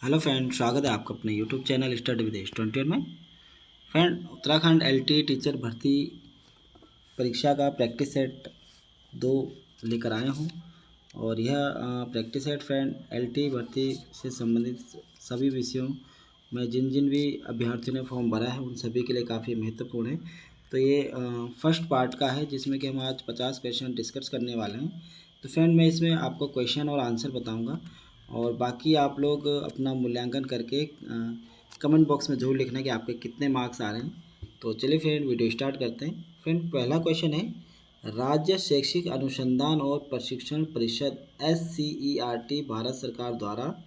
Hello friend, स्वागत है आपका अपने YouTube channel study with student में। फ्रेंड, उत्तराखंड एलटी टीचर भर्ती परीक्षा का प्रैक्टिस सेट 2 लेकर आया हूँ। और यह प्रैक्टिस सेट फ्रेंड एलटी भर्ती से संबंधित सभी विषयों में जिन जिन भी अभ्यर्थियों ने फॉर्म भरा है उन सभी के लिए काफ़ी महत्वपूर्ण है। तो ये फर्स्ट पार्ट का है जिसमें कि हम आज 50 क्वेश्चन डिस्कस करने वाले हैं। तो फ्रेंड, मैं इसमें आपको क्वेश्चन और आंसर बताऊंगा और बाकी आप लोग अपना मूल्यांकन करके कमेंट बॉक्स में ज़रूर लिखना कि आपके कितने मार्क्स आ रहे हैं। तो चलिए फ्रेंड, वीडियो स्टार्ट करते हैं। फ्रेंड, पहला क्वेश्चन है, राज्य शैक्षिक अनुसंधान और प्रशिक्षण परिषद SCERT भारत सरकार द्वारा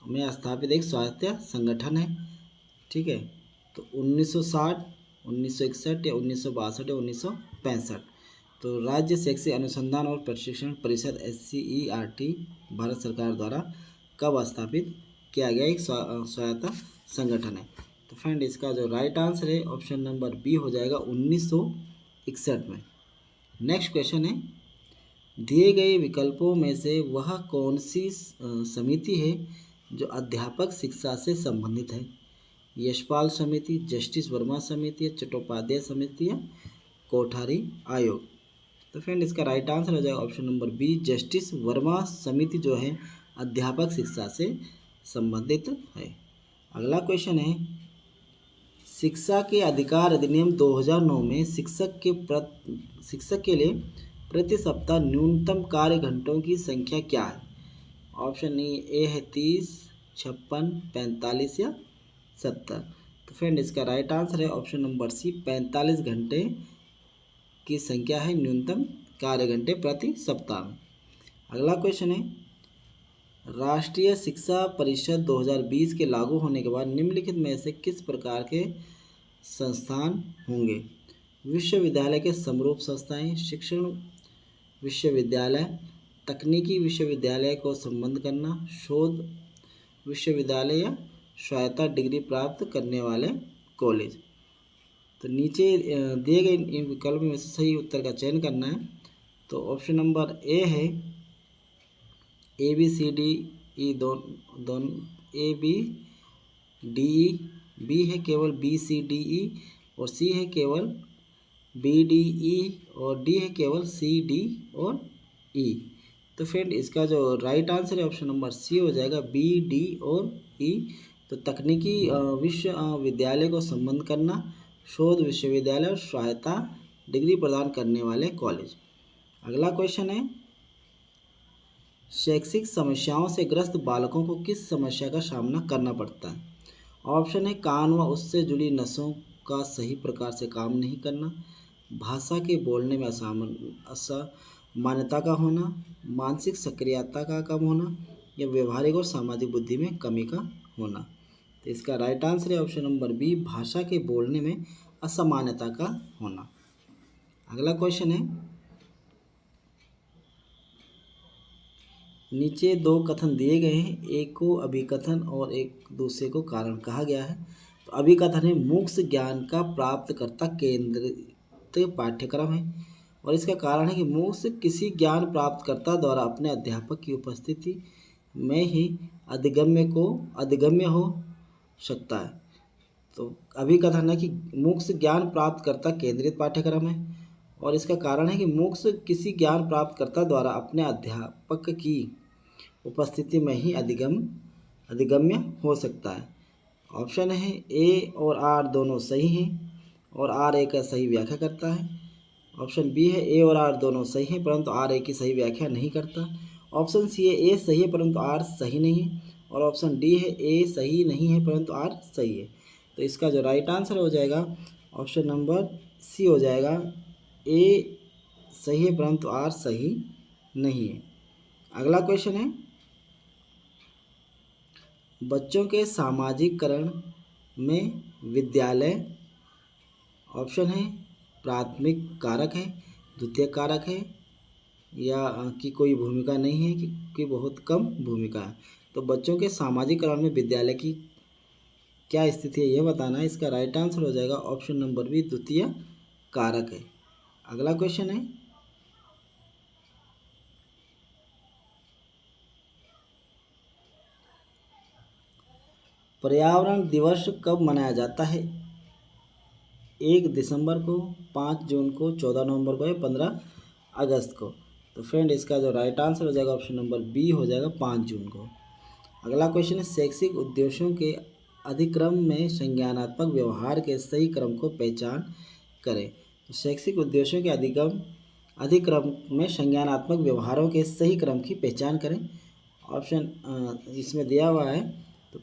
में स्थापित एक स्वायत्त संगठन है। ठीक है, तो 1960, 1961 या 1962 या 1965। तो राज्य शैक्षिक अनुसंधान और प्रशिक्षण परिषद SCERT भारत सरकार द्वारा कब स्थापित किया गया एक स्वायत्त संगठन है। तो फ्रेंड, इसका जो राइट आंसर है ऑप्शन नंबर बी हो जाएगा 1961 में। नेक्स्ट क्वेश्चन है, दिए गए विकल्पों में से वह कौन सी समिति है जो अध्यापक शिक्षा से संबंधित है। यशपाल समिति, जस्टिस वर्मा समिति, चट्टोपाध्याय समिति या कोठारी आयोग। तो फ्रेंड, इसका राइट आंसर हो जाएगा option number B, justice Verma समिति जो है अध्यापक शिक्षा से संबंधित है। अगला क्वेश्चन है, शिक्षा के अधिकार अधिनियम 2009 में शिक्षक के लिए प्रति सप्ताह न्यूनतम कार्य घंटों की संख्या क्या है। ऑप्शन ए है 30, 56, 45 या 70। तो फ्रेंड, इसका राइट आंसर है ऑप्शन नंबर सी, 45 घंटे की संख्या है न्यूनतम कार्य घंटे प्रति सप्ताह में। अगला क्वेश्चन है, राष्ट्रीय शिक्षा परिषद 2020 के लागू होने के बाद निम्नलिखित में से किस प्रकार के संस्थान होंगे। विश्वविद्यालय के समरूप संस्थाएं, शिक्षण विश्वविद्यालय, तकनीकी विश्वविद्यालय को संबद्ध करना, शोध विश्वविद्यालय या स्वायत्त डिग्री प्राप्त करने वाले कॉलेज। तो नीचे दिए गए इन विकल्प में से सही उत्तर का चयन करना है। तो ऑप्शन नंबर ए है ABCDE दोनों ABDE, बी है केवल BCDE और सी है केवल BDE और डी है केवल CD और E। तो फ्रेंड, इसका जो राइट आंसर है ऑप्शन नंबर सी हो जाएगा, BD और E। तो तकनीकी विश्वविद्यालय को संबद्ध करना, शोध विश्वविद्यालय और सहायता डिग्री प्रदान करने वाले कॉलेज। अगला क्वेश्चन है, शैक्षिक समस्याओं से ग्रस्त बालकों को किस समस्या का सामना करना पड़ता है। ऑप्शन है, कान व उससे जुड़ी नसों का सही प्रकार से काम नहीं करना, भाषा के बोलने में असामान्यता का होना, मानसिक सक्रियता का कम होना या व्यवहारिक और सामाजिक बुद्धि में कमी का होना। तो इसका राइट आंसर है ऑप्शन नंबर बी, भाषा के बोलने में असामान्यता का होना। अगला क्वेश्चन है, नीचे 2 कथन दिए गए हैं, एक को अभिकथन और एक दूसरे को कारण कहा गया है। तो अभिकथन है, मुक्त ज्ञान का प्राप्तकर्ता केंद्रित पाठ्यक्रम है। और इसका कारण है कि मुक्त किसी ज्ञान प्राप्तकर्ता द्वारा अपने अध्यापक की उपस्थिति में ही अधिगम्य हो सकता है। तो अभिकथन है कि मुक्त ज्ञान प्राप्तकर्ता केंद्रित पाठ्यक्रम है। और इसका कारण है कि मुक्त किसी ज्ञान प्राप्तकर्ता द्वारा अपने अध्यापक की उपस्थिति में ही अधिगम्य हो सकता है। ऑप्शन है ए और आर दोनों सही हैं और आर ए का सही व्याख्या करता है। ऑप्शन बी है, ए और आर दोनों सही हैं परंतु आर ए की सही व्याख्या नहीं करता। ऑप्शन सी है, ए सही है परंतु आर सही नहीं है। और ऑप्शन डी है, ए सही नहीं है परंतु आर सही है। तो इसका जो राइट आंसर हो जाएगा ऑप्शन नंबर सी हो जाएगा, ए सही है परंतु आर सही नहीं है। अगला क्वेश्चन है, बच्चों के सामाजिकरण में विद्यालय, ऑप्शन है प्राथमिक कारक है, द्वितीय कारक है या की कोई भूमिका नहीं है कि बहुत कम भूमिका है। तो बच्चों के सामाजिकरण में विद्यालय की क्या स्थिति है यह बताना है। इसका राइट आंसर हो जाएगा ऑप्शन नंबर बी, द्वितीय कारक है। अगला क्वेश्चन है, पर्यावरण दिवस कब मनाया जाता है? 1 दिसंबर को, 5 जून को, 14 नवंबर को या 15 अगस्त को? तो फ्रेंड इसका जो राइट आंसर हो जाएगा ऑप्शन नंबर बी हो जाएगा 5 जून को। अगला क्वेश्चन है शैक्षिक उद्देश्यों के अधिक्रम में संज्ञानात्मक व्यवहार के सही क्रम को पहचान करें। तो शैक्षिक उद्देश्यों के अधिक्रम में संज्ञानात्मक व्यवहारों के सही क्रम की पहचान करें। ऑप्शन इसमें दिया हुआ है, तो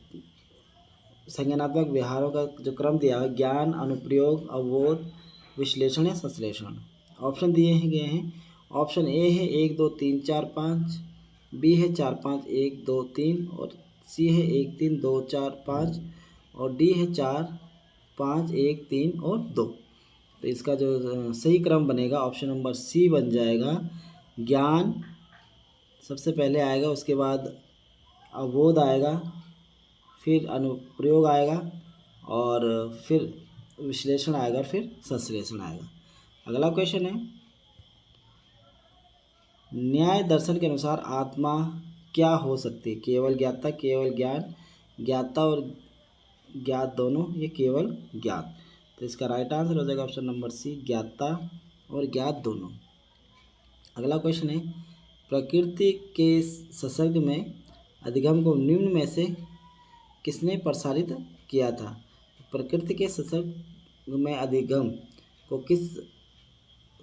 संज्ञानात्मक व्यवहारों का जो क्रम दिया हुआ है ज्ञान, अनुप्रयोग, अवबोध, विश्लेषण या संश्लेषण। ऑप्शन दिए गए हैं। ऑप्शन ए है 1 2 3 4 5, बी है 4 5 1 2 3 और सी है 1 3 2 4 5 और डी है 4 5 1 3 और 2। तो इसका जो सही क्रम बनेगा ऑप्शन नंबर सी बन जाएगा। ज्ञान सबसे पहले आएगा, उसके बाद अवबोध आएगा, फिर अनुप्रयोग आएगा और फिर विश्लेषण आएगा और फिर संश्लेषण आएगा। अगला क्वेश्चन है न्याय दर्शन के अनुसार आत्मा क्या हो सकती है? केवल ज्ञाता, केवल ज्ञान, ज्ञाता और ज्ञात दोनों, ये केवल ज्ञात। तो इसका राइट आंसर हो जाएगा ऑप्शन नंबर सी, ज्ञाता और ज्ञात दोनों। अगला क्वेश्चन है प्रकृति के ससर्ग में अधिगम को निम्न में से किसने प्रसारित किया था? प्रकृति के ससर्ग में अधिगम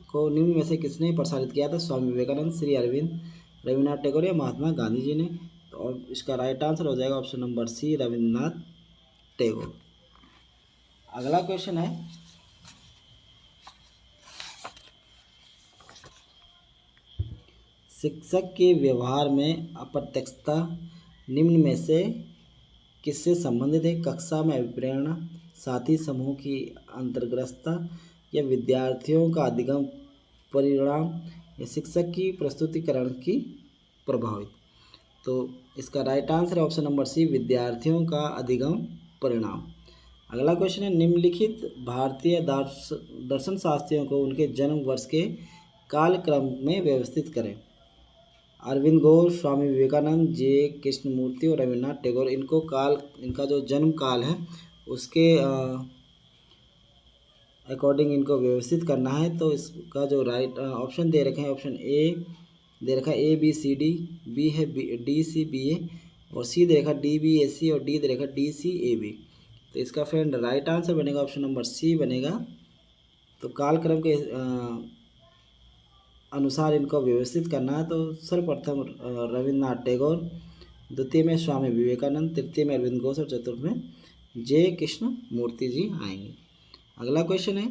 को निम्न में से किसने प्रसारित किया था? स्वामी विवेकानंद, श्री अरविंद, रविन्द्रनाथ टैगोर या महात्मा गांधी जी ने? तो और इसका राइट आंसर हो जाएगा option number C, Rabindranath Tagore. अगला क्वेश्चन है शिक्षक के व्यवहार में अप्रत्यक्षता निम्न में से किससे संबंधित है? कक्षा में अभिप्रेरणा, साथी समूह की अंतर्ग्रस्तता या विद्यार्थियों का अधिगम परिणाम या शिक्षक की प्रस्तुतिकरण की प्रभावित। तो इसका राइट आंसर है ऑप्शन नंबर सी, विद्यार्थियों का अधिगम परिणाम। अगला क्वेश्चन है निम्नलिखित भारतीय दर्शन शास्त्रियों को उनके जन्म वर्ष के कालक्रम में व्यवस्थित करें। अरविंद घोष, स्वामी विवेकानंद, जे कृष्णमूर्ति और रविन्द्रनाथ टैगोर, इनका जो जन्म काल है उसके अकॉर्डिंग इनको व्यवस्थित करना है। तो इसका जो राइट ऑप्शन दे रखे हैं, ऑप्शन ए दे रखा है A B C D, B है डी सी बी ए और सी दे रखा डी बी ए सी और डी दे रखा डी सी ए बी। तो इसका फ्रेंड राइट आंसर बनेगा ऑप्शन नंबर सी बनेगा। तो कालक्रम के अनुसार इनको व्यवस्थित करना है। तो सर्वप्रथम रविन्द्रनाथ टैगोर, द्वितीय में स्वामी विवेकानंद, तृतीय में अरविंद घोष और चतुर्थ में जे कृष्णमूर्ति जी आएंगे। अगला क्वेश्चन है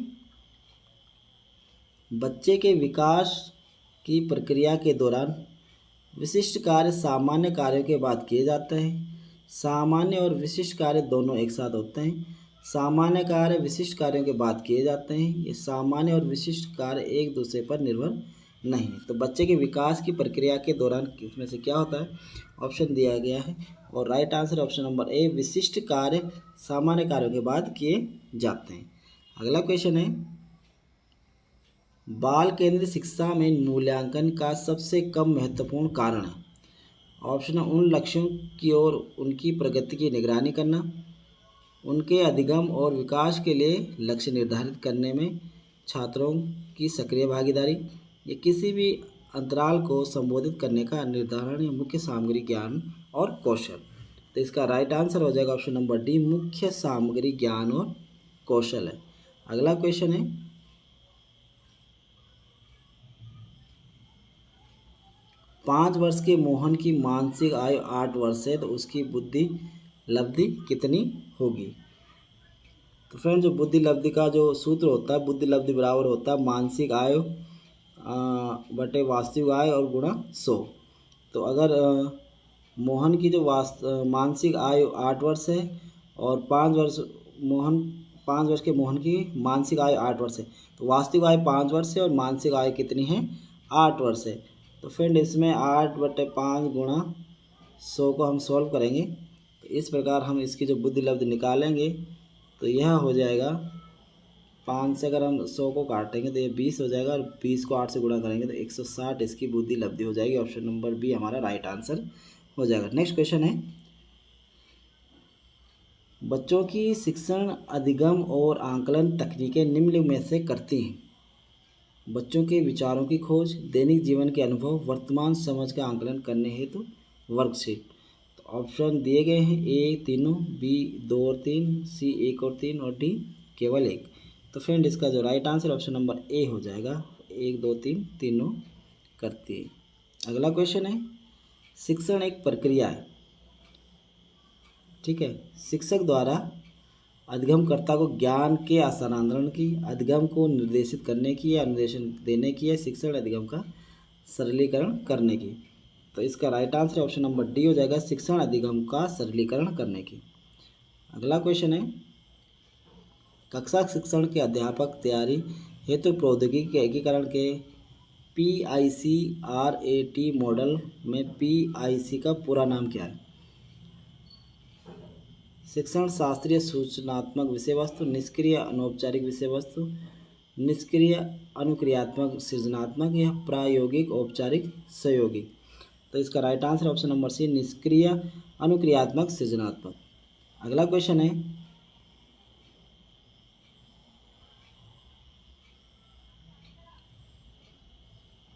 बच्चे के विकास की प्रक्रिया के दौरान विशिष्ट कार्य सामान्य कार्यों के बाद किए जाते हैं। सामान्य और विशिष्ट कार्य दोनों एक साथ होते हैं। सामान्य कार्य विशिष्ट कार्यों के बाद किए जाते हैं। ये सामान्य और विशिष्ट कार्य एक दूसरे पर निर्भर नहीं। तो बच्चे के विकास की प्रक्रिया के दौरान इसमें से क्या होता है? ऑप्शन दिया गया है और right answer option number A, विशिष्ट कार्य सामान्य कार्यों के बाद किए जाते हैं। अगला क्वेश्चन है बाल केंद्रित शिक्षा में मूल्यांकन का सबसे कम महत्वपूर्ण कारण है। ऑप्शन उन लक्ष्यों की ओर उनकी प्रगति की निगरानी करना, उनके अधिगम और विकास के लिए लक्ष्य निर्धारित करने में छात्रों की सक्रिय भागीदारी, या किसी भी अंतराल को संबोधित करने का निर्धारण या मुख्य सामग्री ज्ञान और कौशल। तो इसका राइट आंसर हो जाएगा ऑप्शन नंबर डी, मुख्य सामग्री ज्ञान और कौशल है। अगला क्वेश्चन है 5 वर्ष के मोहन की मानसिक आयु 8 वर्ष है, तो उसकी बुद्धि लब्धि कितनी होगी? तो फ्रेंड जो बुद्धि लब्धि का जो सूत्र होता है, बुद्धि लब्धि बराबर होता है मानसिक आयु बटे वास्तविक आयु और गुणा 100। तो अगर मोहन की जो मानसिक आयु 8 वर्ष है और 5 वर्ष के मोहन की मानसिक आयु 8 वर्ष है, तो वास्तविक आयु 5 वर्ष है और मानसिक आयु कितनी है? 8 वर्ष है। तो फ्रेंड इसमें 8/5 गुणा 100 को हम सॉल्व करेंगे। तो इस प्रकार हम इसकी जो बुद्धि लब्धि निकालेंगे तो यह हो जाएगा 5 से अगर हम 100 को काटेंगे तो ये 20 हो जाएगा और 20 को 8 से गुणा करेंगे तो 160 इसकी बुद्धि लब्धि हो जाएगी। ऑप्शन नंबर बी हमारा राइट आंसर हो जाएगा। नेक्स्ट क्वेश्चन है बच्चों की शिक्षण अधिगम और आकलन तकनीकें निम्न में से करती हैं। बच्चों के विचारों की खोज, दैनिक जीवन के अनुभव, वर्तमान समझ का आकलन करने हेतु वर्कशीट। तो ऑप्शन दिए गए हैं, ए तीनों, बी 2 और 3, सी 1 और 3 और डी केवल 1। तो फ्रेंड इसका जो right answer option number A हो जाएगा, 1 2 3 तीनों करती है। अगला क्वेश्चन है, शिक्षण एक प्रक्रिया है, ठीक है। शिक्षक द्वारा अधिगमकर्ता को ज्ञान के हस्तांतरण की, अधिगम को निर्देशित करने की या निर्देशन देने की, या शिक्षण अधिगम का सरलीकरण करने की। तो इसका right answer option number D हो जाएगा, शिक्षण अधिगम का सरलीकरण करने की। अगला क्वेश्चन है, कक्षा शिक्षण के अध्यापक तैयारी हेतु प्रौद्योगिकी के एकीकरण के PICRAT मॉडल में PIC का पूरा नाम क्या है? शिक्षण शास्त्रीय सूचनात्मक विषय वस्तु, निष्क्रिय अनौपचारिक विषय वस्तु, निष्क्रिय अनुक्रियात्मक सृजनात्मक, या प्रायोगिक औपचारिक सहयोगी। तो इसका right answer option number C, निष्क्रिय अनुक्रियात्मक सृजनात्मक। अगला क्वेश्चन है,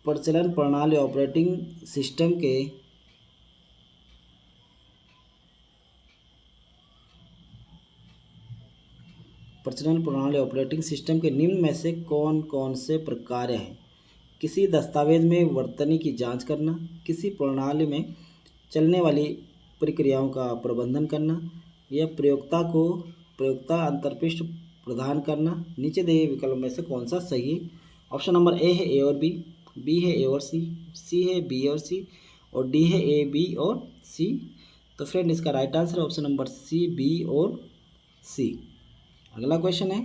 प्रचलन प्रणाली ऑपरेटिंग सिस्टम के प्रचलन प्रणाली ऑपरेटिंग सिस्टम के निम्न में से कौन कौन से प्रकार हैं? किसी दस्तावेज में वर्तनी की जांच करना, किसी प्रणाली में चलने वाली प्रक्रियाओं का प्रबंधन करना, या प्रयोक्ता अंतर्पृष्ठ प्रदान करना। नीचे दिए विकल्प में से कौन सा सही है? ऑप्शन नंबर ए है ए और बी है ए और सी है बी और सी, और डी है ए बी और सी। तो फ्रेंड इसका right answer option number C, B और सी। अगला क्वेश्चन है,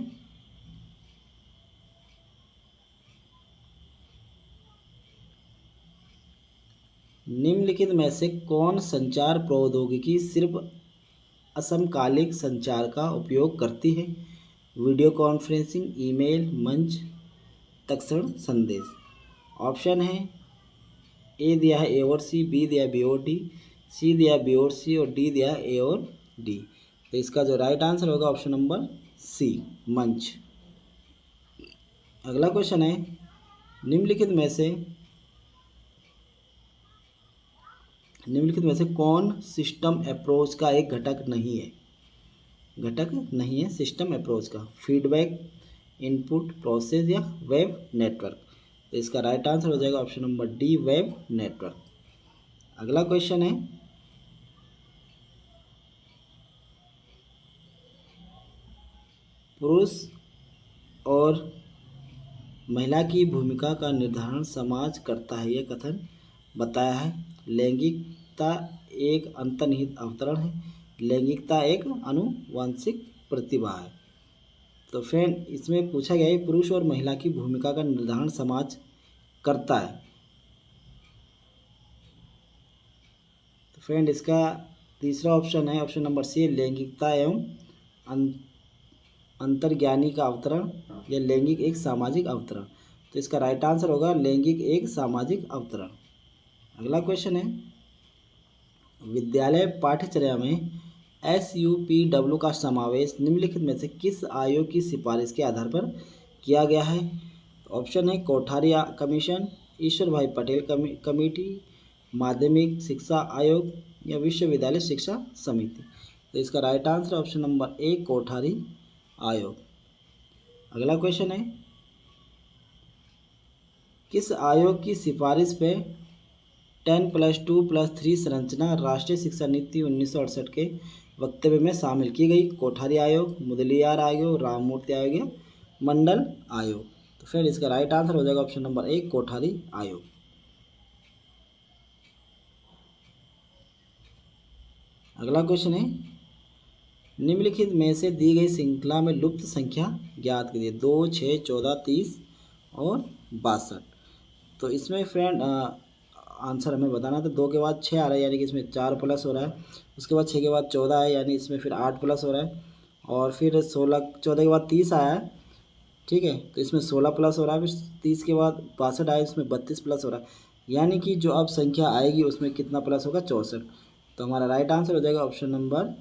निम्नलिखित में से कौन संचार प्रौद्योगिकी सिर्फ असमकालिक संचार का उपयोग करती है? वीडियो कॉन्फ्रेंसिंग, ईमेल, मंच, तत्क्षण संदेश। ऑप्शन है, ए दिया है ए और सी, बी दिया बी और डी, सी दिया बी और सी, और डी दिया ए और डी। तो इसका जो राइट आंसर होगा ऑप्शन नंबर सी, मंच। अगला क्वेश्चन है, निम्नलिखित में से कौन सिस्टम अप्रोच का एक घटक नहीं है सिस्टम अप्रोच का? फीडबैक, इनपुट, प्रोसेस, या वेब नेटवर्क। तो इसका राइट आंसर हो जाएगा option number D, web network. अगला क्वेश्चन है, पुरुष और महिला की भूमिका का निर्धारण समाज करता है, यह कथन बताया है। लैंगिकता एक अंतर्निहित अवतरण है, लैंगिकता एक आनुवंशिक प्रतिभा है। तो फ्रेंड इसमें पूछा गया है, पुरुष और महिला की भूमिका का निर्धारण समाज करता है। तो फ्रेंड इसका तीसरा ऑप्शन है, ऑप्शन नंबर सी, लैंगिकता एवं अंतर्ज्ञानी का अवतरण, या लैंगिक एक सामाजिक अवतरण। तो इसका राइट आंसर होगा लैंगिक एक सामाजिक अवतरण। अगला क्वेश्चन है, विद्यालय पाठ्यचर्या में SUPW का समावेश निम्नलिखित में से किस आयोग की सिफारिश के आधार पर किया गया है? ऑप्शन है, कोठारी कमीशन, ईश्वर भाई पटेल कमेटी, माध्यमिक शिक्षा आयोग, या विश्वविद्यालय शिक्षा समिति। तो इसका right answer option number A, Kothari आयोग। अगला क्वेश्चन है, किस आयोग की सिफारिश पे 10+2+3 संरचना राष्ट्रीय शिक्षा नीति 1968 के वक्तव्य में शामिल की गई? कोठारी आयोग, मुदलियार आयोग, राममूर्ति आयोग, या मंडल आयोग। तो फिर इसका राइट आंसर हो जाएगा ऑप्शन नंबर ए, कोठारी आयोग। अगला क्वेश्चन है, निम्नलिखित में से दी गई श्रृंखला में लुप्त संख्या ज्ञात कीजिए। 2, 6, 14, 30 और 62। तो इसमें फ्रेंड आंसर हमें बताना था। 2 के बाद 6 आ रहा है, यानी कि इसमें 4 प्लस हो रहा है। उसके बाद 6 के बाद 14 है, यानी इसमें फिर 8 प्लस हो रहा है। और फिर 14 के बाद 30 आया है, ठीक है, तो इसमें 16 प्लस हो रहा है। फिर 30 के बाद 62 आया, इसमें 32 प्लस हो रहा है। यानी कि जो अब संख्या आएगी उसमें कितना प्लस होगा? 64। तो हमारा राइट आंसर हो जाएगा ऑप्शन नंबर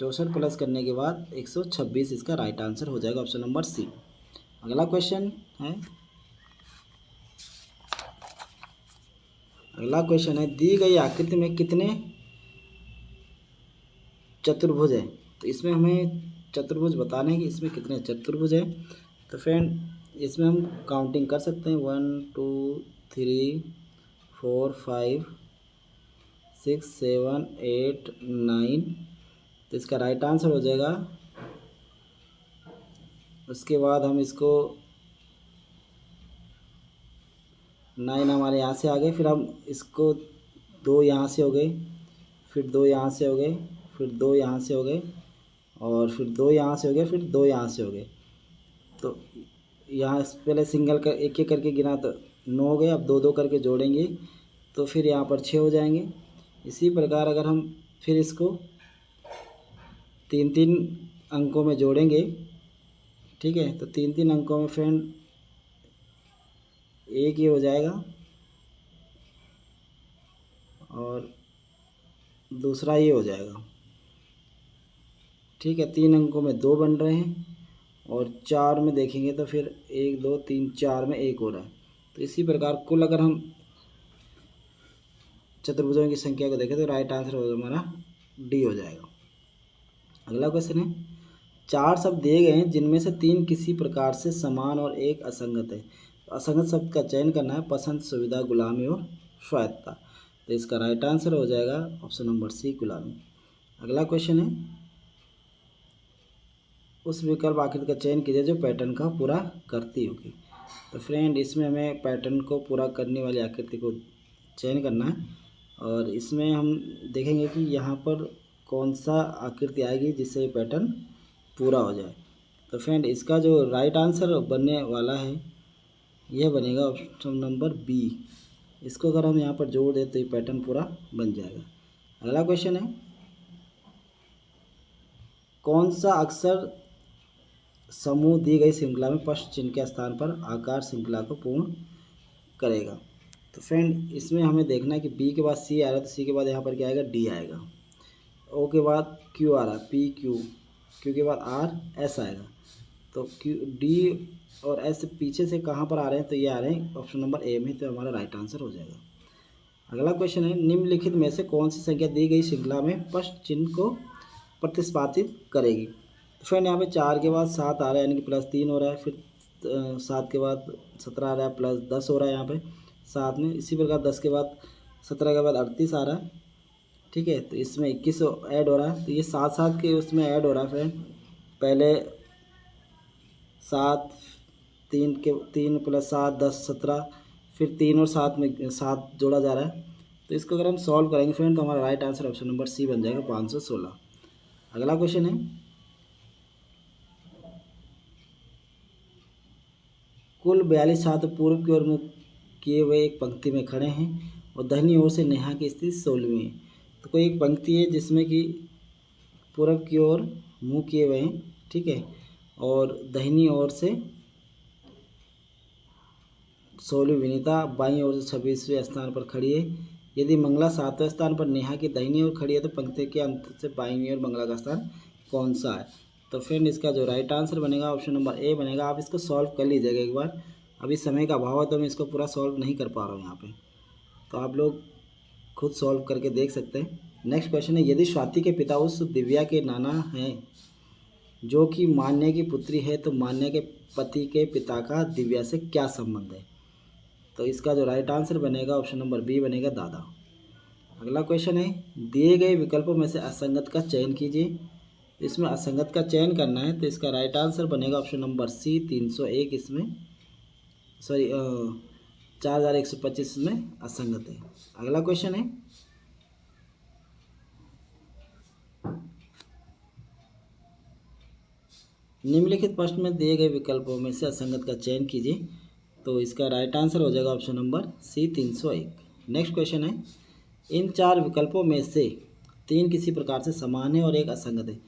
64 प्लस करने के बाद 126 इसका राइट आंसर हो जाएगा, ऑप्शन नंबर सी। अगला क्वेश्चन है, दी गई आकृति में कितने चतुर्भुज है। तो इसमें हमें चतुर्भुज बताने हैं कि इसमें कितने चतुर्भुज है। तो फ्रेंड इसमें हम काउंटिंग कर सकते हैं, 1 2 3 4 5 6 7 8 9। तो इसका राइट आंसर हो जाएगा। उसके बाद हम इसको 9 हमारे यहाँ से आ गए, फिर हम इसको 2 यहाँ से हो गए, फिर 2 यहाँ से हो गए, फिर 2 यहाँ से हो गए, और फिर 2 यहाँ से हो गए, फिर 2 यहाँ से हो गए। तो यहाँ पहले सिंगल कर एक एक करके गिना तो 9 हो गए। अब 2 2 करके जोड़ेंगे तो फिर यहाँ पर 6 हो जाएंगे। इसी प्रकार अगर हम फिर इसको 3 3 अंकों में जोड़ेंगे, ठीक है, तो 3 3 अंकों में फ्रेंड एक ये हो जाएगा और दूसरा ये हो जाएगा, ठीक है। 3 अंकों में 2 बन रहे हैं और 4 में देखेंगे तो फिर 1 2 3 4 में 1 हो रहा है। तो इसी प्रकार कुल अगर हम चतुर्भुजों की संख्या को देखें तो राइट आंसर हमारा डी हो जाएगा। अगला क्वेश्चन है, 4 शब्द दिए गए हैं जिनमें से 3 किसी प्रकार से समान और एक असंगत है। तो असंगत शब्द का चयन करना है, पसंद, सुविधा, गुलामी और स्वायत्तता। तो इसका राइट आंसर हो जाएगा ऑप्शन नंबर सी, गुलामी। अगला क्वेश्चन है, उस विकल्प आकृति का चयन कीजिए जो पैटर्न का पूरा करती होगी। तो फ्रेंड इसमें हमें पैटर्न को पूरा करने वाली आकृति को चयन करना है और इसमें हम देखेंगे कि यहाँ पर कौन सा आकृति आएगी जिससे पैटर्न पूरा हो जाए। तो फ्रेंड इसका जो राइट आंसर बनने वाला है यह बनेगा ऑप्शन नंबर बी। इसको अगर हम यहाँ पर जोड़ दें तो ये पैटर्न पूरा बन जाएगा। अगला क्वेश्चन है, कौन सा अक्षर समूह दी गई श्रृंखला में प्रश्न चिन्ह के स्थान पर आकार श्रृंखला को पूर्ण करेगा। तो फ्रेंड इसमें हमें देखना है कि बी के बाद सी आ रहा है तो सी के बाद यहाँ पर क्या आएगा, डी आएगा। ओ के बाद क्यू आ रहा है, पी क्यू, क्यू के बाद आर एस आएगा। तो क्यू डी और एस पीछे से कहाँ पर आ रहे हैं, तो ये आ रहे हैं ऑप्शन नंबर ए में, तो हमारा राइट आंसर हो जाएगा। अगला क्वेश्चन है, निम्नलिखित में से कौन सी संख्या दी गई श्रृंखला में प्रश्न चिन्ह को प्रतिस्थापित करेगी। तो फ्रेंड यहाँ पे 4 के बाद 7 आ रहा है यानी कि +3 हो रहा है, फिर 7 के बाद 17 आ रहा है, +10 हो रहा है यहाँ पे 7 में। इसी प्रकार 10 के बाद 17 के बाद 38 आ रहा है, ठीक है। तो इसमें 21 ऐड हो रहा है, तो ये 7 7 के उसमें ऐड हो रहा है फ्रेंड। पहले 7 3 + 7 10 17, फिर 3 और 7 में 7 जोड़ा जा रहा है। तो इसको अगर हम सॉल्व करेंगे फ्रेंड तो हमारा right answer option number C बन जाएगा, 516। अगला क्वेश्चन है, कुल 42 छात्र पूर्व की ओर मुख किए हुए एक पंक्ति में खड़े हैं और दाहिनी ओर से नेहा की स्थिति 16वीं है। तो कोई एक पंक्ति है जिसमें कि पूर्व की ओर मुँह किए हुए हैं, ठीक है, और दाहिनी ओर से 16वीं विनीता, बाईं ओर से 26वें स्थान पर खड़ी है। यदि मंगला 7वें स्थान पर नेहा की दाहिनी ओर खड़ी है तो पंक्ति के अंत से बाईं ओर मंगला का स्थान कौन सा है। तो फ्रेंड इसका जो राइट आंसर बनेगा ऑप्शन नंबर ए बनेगा। आप इसको सॉल्व कर लीजिएगा एक बार, अभी समय का अभाव है तो मैं इसको पूरा सॉल्व नहीं कर पा रहा हूँ यहाँ पे, तो आप लोग खुद सॉल्व करके देख सकते हैं। नेक्स्ट क्वेश्चन है, यदि स्वाति के पिता उस दिव्या के नाना हैं जो कि मान्या की पुत्री है तो मान्या के पति के पिता का दिव्या से क्या संबंध है। तो इसका जो राइट आंसर बनेगा ऑप्शन नंबर बी बनेगा, दादा। अगला क्वेश्चन है, दिए गए विकल्पों में से असंगत का चयन कीजिए। इसमें असंगत का चयन करना है तो इसका राइट आंसर बनेगा ऑप्शन नंबर सी, 301 इसमें, सॉरी 4125 में असंगत है। अगला क्वेश्चन है, निम्नलिखित प्रश्न में दिए गए विकल्पों में से असंगत का चयन कीजिए। तो इसका राइट आंसर हो जाएगा option number C, 301। Next question है, इन 4 विकल्पों में से 3 किसी प्रकार से समान है और एक असंगत है।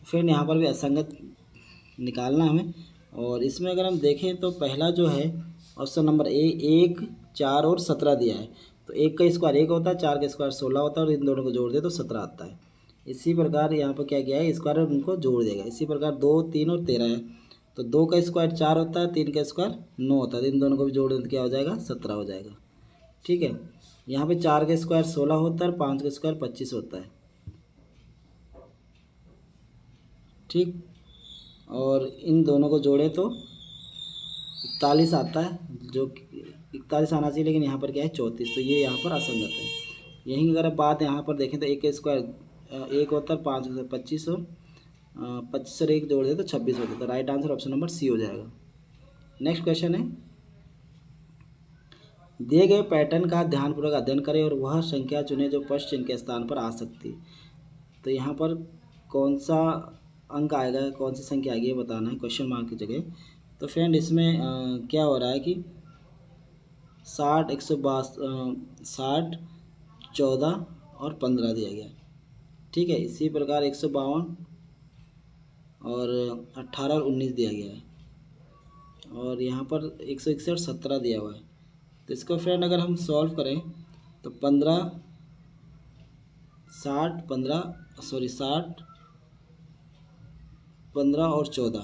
फ्रेंड यहाँ पर भी असंगत निकालना हमें, और इसमें अगर हम देखें तो पहला जो है ऑप्शन नंबर ए, 1 4 और 17 दिया है। तो 1 का स्क्वायर 1 होता है, 4 का स्क्वायर 16 होता है और इन दोनों को जोड़ दे तो 17 आता है। इसी प्रकार यहाँ पर क्या किया है, स्क्वायर उनको जोड़ देगा। इसी प्रकार 2, 3 और 13 है, तो 2 का स्क्वायर 4 होता है, 3 का स्क्वायर 9 होता है, तो इन दोनों को भी जोड़ दें तो क्या हो जाएगा, 17 हो जाएगा। ठीक है, यहाँ पे 4 का स्क्वायर 16 होता है और 5 का स्क्वायर 25 होता है। ठीक, और इन दोनों को जोड़ें तो 41 आता है, जो 41 आना चाहिए, लेकिन यहाँ पर क्या है 34, तो ये यहाँ पर असंगत है। यहीं अगर अब बात यहाँ पर देखें तो 1 का स्क्वायर 1 होता है, 5 का 25 और 25 और 1 जोड़ दे तो 26 होता है, तो right answer option number C हो जाएगा। नेक्स्ट क्वेश्चन है, दिए गए पैटर्न का ध्यानपूर्वक अध्ययन करें और वह संख्या चुनें जो प्लस चिन्ह के स्थान पर आ सकती है। तो यहाँ पर कौन सा अंक आएगा, कौन सी संख्या आएगी ये बताना है क्वेश्चन मार्क की जगह। तो फ्रेंड इसमें क्या हो रहा है कि 60, 60, 14 और 15 दिया गया। ठीक है, इसी प्रकार 152 और 18 और 19 दिया गया है, और यहाँ पर 161, 17 दिया हुआ है। तो इसको फ्रेंड अगर हम सॉल्व करें तो 60, 15 और 14,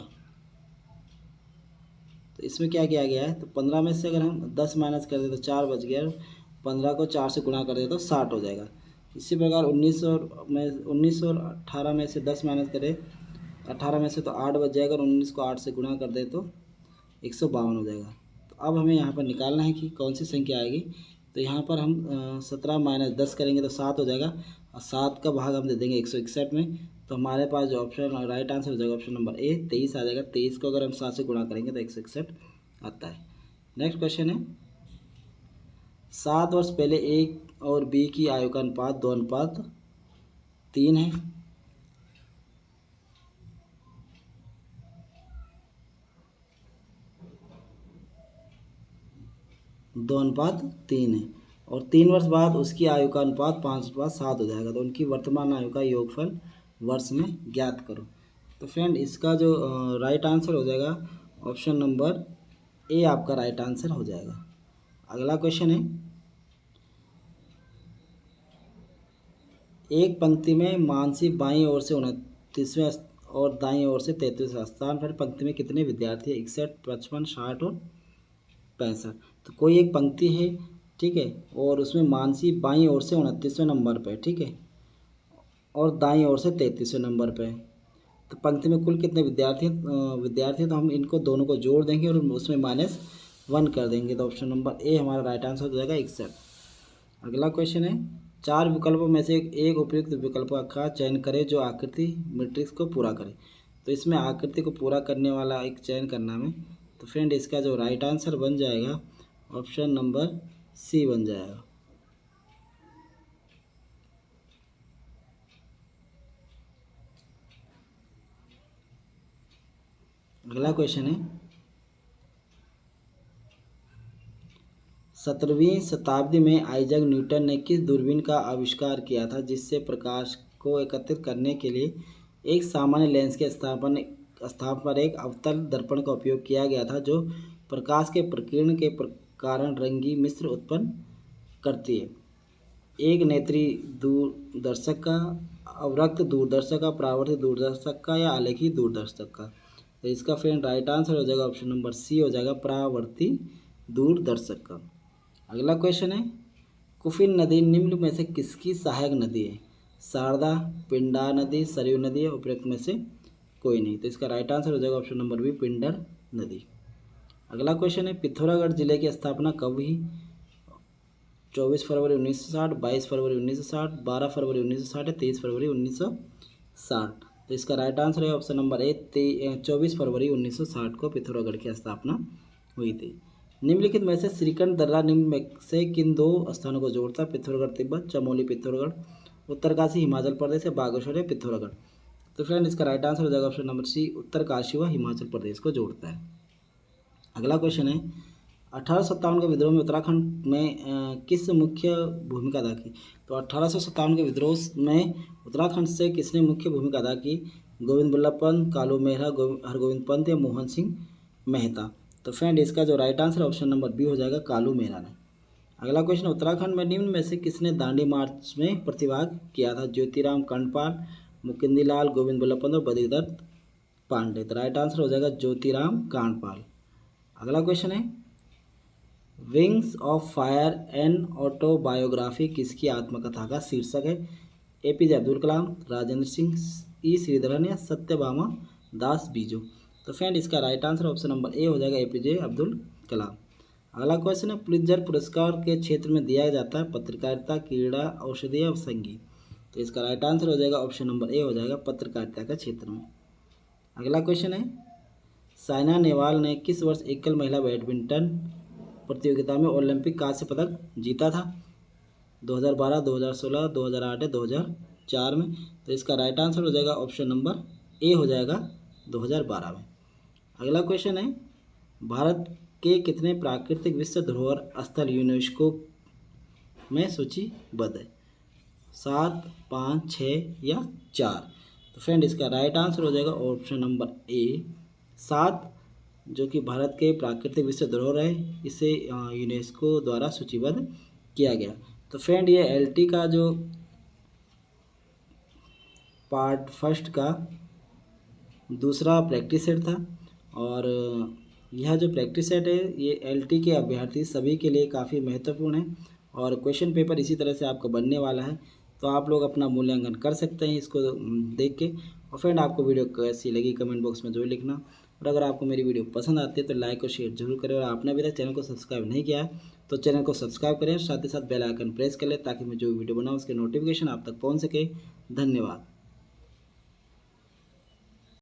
तो इसमें क्या किया गया है, तो 15 में से अगर हम 10 माइनस कर दें तो 4 बच गया, 15 को 4 से गुणा कर दें तो 60 हो जाएगा। इसी प्रकार 19 और 18 में से 10 माइनस करें 18 में से तो 8 बच जाएगा, और 19 को 8 से गुणा कर दें तो 152 हो जाएगा। तो अब हमें यहाँ पर निकालना है कि कौन सी संख्या आएगी। तो यहाँ पर हम 17 माइनस 10 करेंगे तो 7 हो जाएगा, और 7 का भाग हम दे देंगे 161 में, तो हमारे पास जो ऑप्शन राइट आंसर हो जाएगा ऑप्शन नंबर ए 23 आ जाएगा। 23 को अगर हम 7 से गुणा करेंगे तो 161 आता है। नेक्स्ट क्वेश्चन है, 7 वर्ष पहले ए और बी की आयु का अनुपात 2:3 है। 2:3 है, और 3 वर्ष बाद उसकी आयु का अनुपात 5:7 हो जाएगा। तो उनकी वर्तमान आयु का योगफल वर्ष में ज्ञात करो। तो फ्रेंड इसका जो राइट आंसर हो जाएगा ऑप्शन नंबर ए आपका राइट आंसर हो जाएगा। अगला क्वेश्चन है, एक पंक्ति में मानसी बाईं ओर से 29वें और दाईं ओर से 33वें स्थान पर पंक्ति में कितने विद्यार्थी है, 61, 55, 60 और 65। तो कोई एक पंक्ति है, ठीक है, और उसमें मानसी बाईं ओर से 29वें नंबर पे, ठीक है, और दाईं ओर से 33वें नंबर पे। तो पंक्ति में कुल कितने विद्यार्थी तो हम इनको दोनों को जोड़ देंगे और उसमें -1 कर देंगे, तो ऑप्शन नंबर ए हमारा राइट आंसर हो जाएगा 61। अगला क्वेश्चन है, 4 विकल्पों में से एक उपयुक्त विकल्प का चयन करें जो आकृति मैट्रिक्स को पूरा करे। तो इसमें आकृति को पूरा करने वाला एक चयन करना है। तो फ्रेंड इसका जो राइट आंसर बन जाएगा ऑप्शन नंबर सी बन जाएगा। अगला क्वेश्चन है, 17वीं शताब्दी में आइजैक न्यूटन ने किस दूरबीन का आविष्कार किया था जिससे प्रकाश को एकत्रित करने के लिए एक सामान्य लेंस के स्थान पर एक अवतल दर्पण का उपयोग किया गया था, जो प्रकाश के प्रकीर्णन के कारण रंगी मिश्र उत्पन्न करती है। एक नेत्री दूरदर्शक का, अवरक्त दूरदर्शक का, परावर्तित दूरदर्शक का, या आलेखी दूरदर्शक का। तो इसका फ्रेंड राइट आंसर हो जाएगा ऑप्शन नंबर सी हो जाएगा, परावर्ती दूरदर्शक का। अगला क्वेश्चन है, कुफिन नदी निम्न में से किसकी सहायक नदी है, शारदा, पिंडा नदी, सरयू नदी, या उपरोक्त में से कोई नहीं। तो इसका राइट आंसर हो जाएगा ऑप्शन नंबर बी, पिंडर नदी। अगला क्वेश्चन है, पिथौरागढ़ जिले की स्थापना कब हुई, 24 फरवरी 1960, 22 फरवरी 1960, 12 फरवरी 1960, 23 फरवरी 1960। तो इसका राइट आंसर है ऑप्शन नंबर ए, 24 फरवरी 1960 को पिथौरागढ़ की स्थापना हुई थी। निम्नलिखित में से श्रीकंठ दर्रा निम्न में से किन 2 स्थानों को जोड़ता है, पिथौरागढ़ तिब्बत, चमोली पिथौरागढ़, उत्तरकाशी हिमाचल प्रदेश, या बागेश्वर या पिथौरागढ़। तो फ्रेंड इसका राइट आंसर हो जाएगा ऑप्शन नंबर सी, उत्तरकाशी व हिमाचल प्रदेश को जोड़ता है। अगला क्वेश्चन है, 1857 के विद्रोह में उत्तराखंड में किस मुख्य भूमिका अदा की। तो 1857 के विद्रोह में उत्तराखंड से किसने मुख्य भूमिका अदा की, गोविंद बल्लभ पंत, कालू मेहरा, हरगोविंद पंत, या मोहन सिंह मेहता। तो फ्रेंड इसका जो right answer option number B हो जाएगा, कालू मेहरा ने। अगला क्वेश्चन, उत्तराखंड में निम्न में से किसने दांडी मार्च में प्रतिभाग किया था? ज्योतिराम कर्णपाल, मुकुंदीलाल, गोविंद बल्लभ पंत और बद्रीदत्त पांडे। तो राइट आंसर हो जाएगा ज्योतिराम कर्णपाल। अगला क्वेश्चन है, wings of fire an autobiography किसकी आत्मकथा का शीर्षक है? एपीजे अब्दुल कलाम, राजेंद्र सिंह, ई श्रीधरन या सत्यभामा दास बीजू। तो फ्रेंड इसका right answer option number A हो जाएगा, एपीजे अब्दुल कलाम। अगला क्वेश्चन है, पुलित्जर पुरस्कार के क्षेत्र में दिया जाता है पत्रकारिता, क्रीड़ा, औषधि या संगीत। तो इसका राइट आंसर हो जाएगा ऑप्शन नंबर ए हो जाएगा, पत्रकारिता का क्षेत्र में। अगला क्वेश्चन है, साइना नेहवाल ने किस वर्ष एकल महिला बैडमिंटन प्रतियोगिता में ओलंपिक कांस्य पदक जीता था? 2012, 2016, 2008 या 2004 में। तो इसका राइट आंसर हो जाएगा ऑप्शन नंबर ए हो जाएगा 2012 में। अगला क्वेश्चन है, भारत के कितने प्राकृतिक विश्व धरोहर स्थल यूनेस्को में सूचीबद्ध है? 7, 5, 6 या 4। तो फ्रेंड इसका राइट आंसर हो जाएगा ऑप्शन नंबर ए 7, जो कि भारत के प्राकृतिक विश्व धरोहर है, इसे यूनेस्को द्वारा सूचीबद्ध किया गया। तो फ्रेंड ये एलटी का जो पार्ट फर्स्ट का दूसरा प्रैक्टिस सेट था, और यह जो प्रैक्टिस सेट है ये एलटी के अभ्यर्थी सभी के लिए काफ़ी महत्वपूर्ण है, और क्वेश्चन पेपर इसी तरह से आपका बनने वाला है। तो आप लोग अपना मूल्यांकन कर सकते हैं इसको देख के। और फ्रेंड आपको वीडियो कैसी लगी कमेंट बॉक्स में जरूर लिखना, और अगर आपको मेरी वीडियो पसंद आती है तो लाइक और शेयर जरूर करें, और आपने अभी तक चैनल को सब्सक्राइब नहीं किया है तो चैनल को सब्सक्राइब करें, साथ ही साथ बेल आइकन प्रेस कर लें ताकि मैं जो वीडियो बनाऊँ उसके नोटिफिकेशन आप तक पहुँच सके। धन्यवाद।